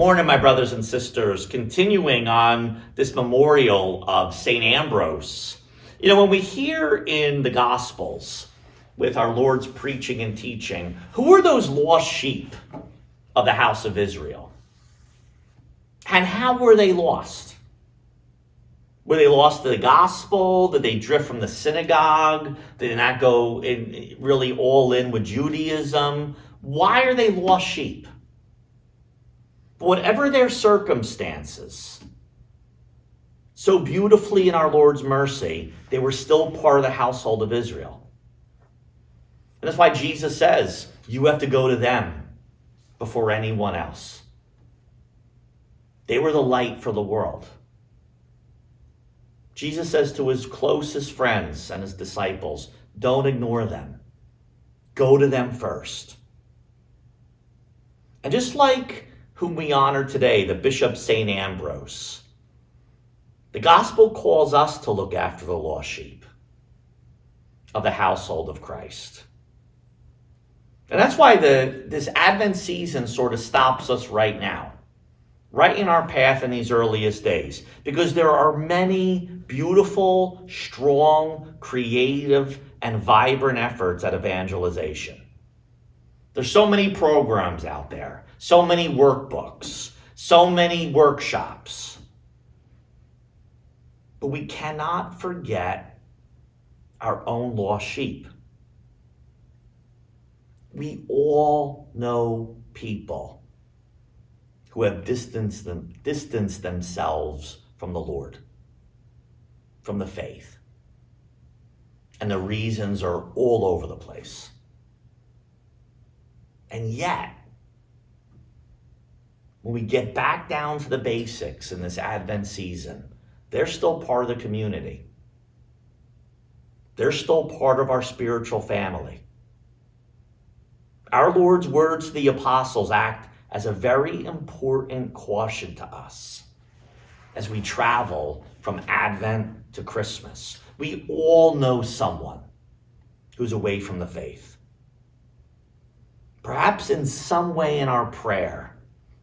morning, my brothers and sisters. Continuing on this memorial of St. Ambrose. When we hear in the Gospels with our Lord's preaching and teaching, who are those lost sheep of the house of Israel? And how were they lost? Were they lost to the gospel? Did they drift from the synagogue? Did they not go in really all in with Judaism? Why are they lost sheep? Whatever their circumstances, so beautifully in our Lord's mercy, they were still part of the household of Israel. And that's why Jesus says, you have to go to them before anyone else. They were the light for the world. Jesus says to his closest friends and his disciples, don't ignore them. Go to them first. And just like whom we honor today, the Bishop St. Ambrose, the gospel calls us to look after the lost sheep of the household of Christ. And that's why this Advent season sort of stops us right now, right in our path in these earliest days, because there are many beautiful, strong, creative, and vibrant efforts at evangelization. There's so many programs out there, so many workbooks, so many workshops. But we cannot forget our own lost sheep. We all know people who have distanced themselves from the Lord, from the faith. And the reasons are all over the place. And yet, when we get back down to the basics in this Advent season, they're still part of the community. They're still part of our spiritual family. Our Lord's words to the apostles act as a very important caution to us as we travel from Advent to Christmas. We all know someone who's away from the faith. Perhaps in some way in our prayer.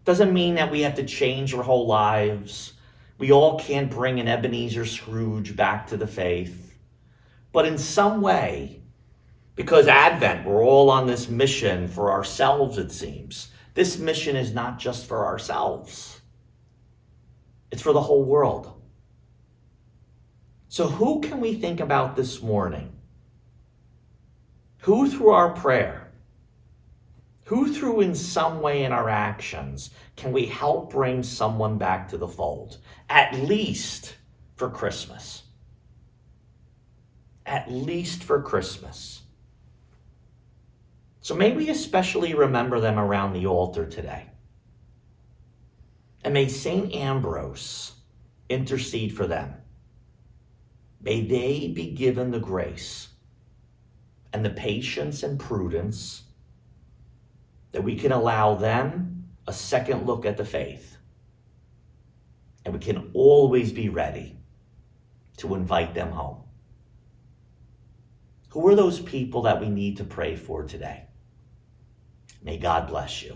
Doesn't mean that we have to change our whole lives. We all can't bring an Ebenezer Scrooge back to the faith. But in some way, because Advent, we're all on this mission for ourselves, it seems. This mission is not just for ourselves. It's for the whole world. So who can we think about this morning? Who through our prayer, who through in some way in our actions can we help bring someone back to the fold? At least for Christmas. At least for Christmas. So may we especially remember them around the altar today. And may St. Ambrose intercede for them. May they be given the grace and the patience and prudence that we can allow them a second look at the faith. And we can always be ready to invite them home. Who are those people that we need to pray for today? May God bless you.